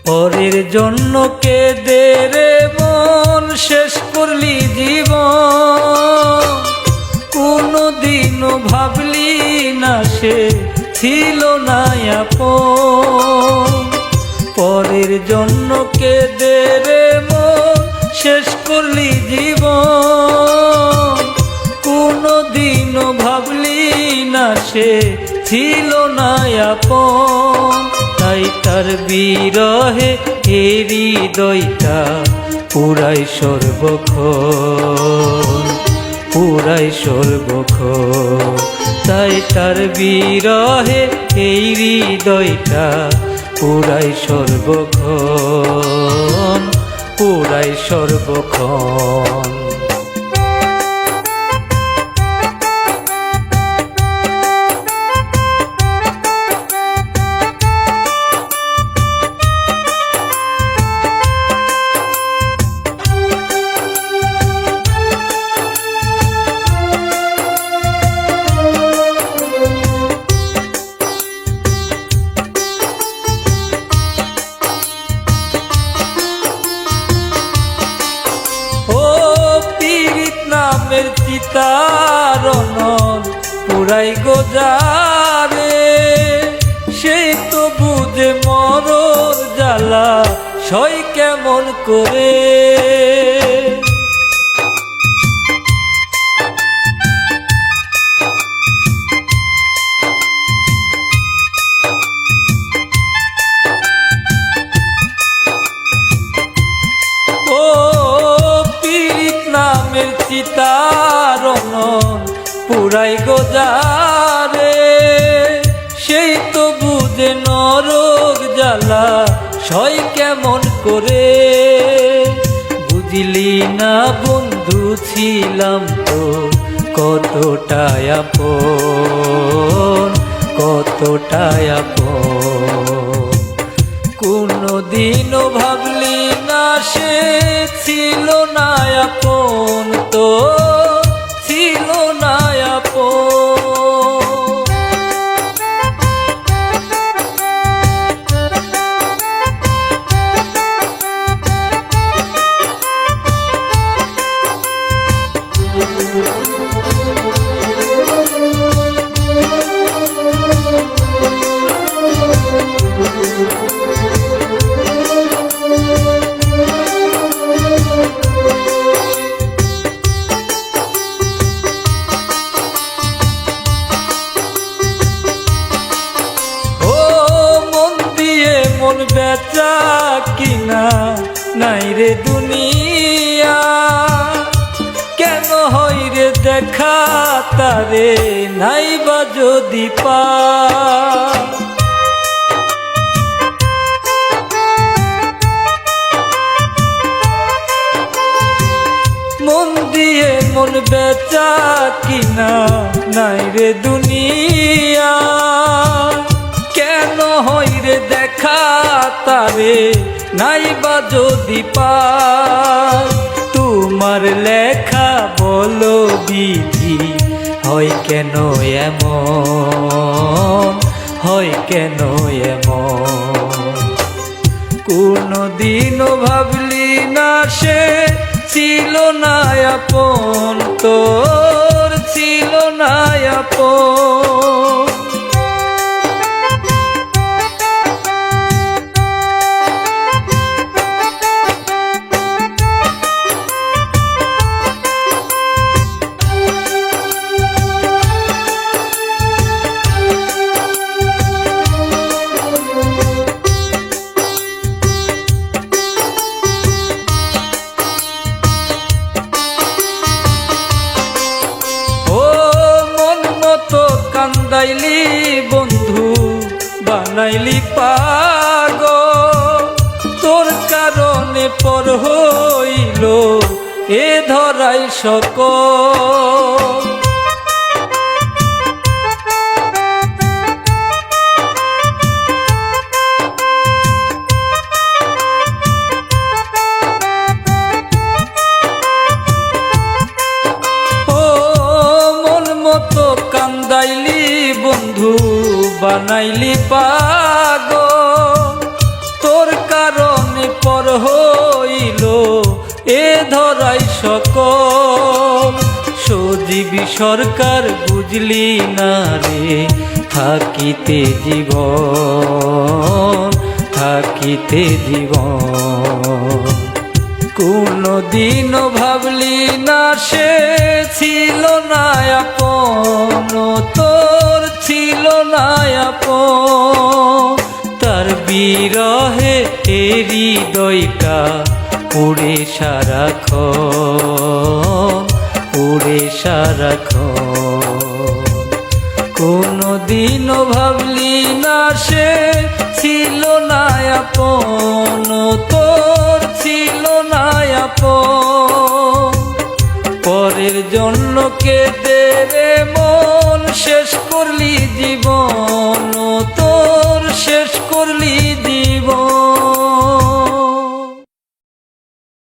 পরের জন্য কেঁদে রে মন শেষ করলি জীবন, কোনদিনও ভাবলি না সে ছিল না আপন। পরের জন্য কেঁদে রে মন শেষ করলি জীবন, কোনদিনও ভাবলি না সে ছিল না আপন। তাই তার বিরহে এই হৃদয়টা পুরাই সর্বক্ষণ, পুরাই সর্বক্ষণ। তাই তার বিরহে এই হৃদয়টা পুরাই সর্বক্ষণ, পুরাই সর্বক্ষণ। নামের চিতারণ পুরাই গোজারে, সেই তো বুঝে মরর জ্বালা সই কেমন করে। নামের চিতারণ পুরাই গোজারে, সেই তো বুঝে নরক জ্বালা সই কেমন করে। বুঝলি না বন্ধু ছিলাম তো কতটা আপন, কতটা আপন। কোনদিনও ভাবলি না সে ছিল না আপন, তো ছিল না আপন। মন বেচা কিনা নাই রে দুনিয়া, কেন হয় রে দেখা তারে নাই বা যদি পা। মন দিয়ে মন বেচা কিনা নাই রে দুনিয়া, কেন হয় রে দেখা তারে নাই বা যদি পাই। তোমার লেখা বলো বিধি হয় কেন এমন, হয় কেন এমন। কোনদিনও ভাবলি না সে ছিল না আপন, তোর ছিল না আপন। কান্দাইলি বন্ধু বানাইলি পাগল, তোর কারণে পর হইল এ ধরাই সকল। বানাইলি পাগল, তোর কারণে পর হইল এ ধরাই সকল। সজীবী সরকার বুঝলি না রে, থাকিতে জীবন, থাকিতে জীবন। কোনদিনও ভাবলি না সে ছিল না আপন, তোর ছিল না আপন। তার বিরহে হৃদয়টা পুড়ে সারাক্ষণ, পুড়ে সারাক্ষণ। কোনদিনও ভাবলি না সে ছিল না আপন, তোর ছিল না আপন। পরের জন্য কেঁদে রে মন শেষ করলি জীবন,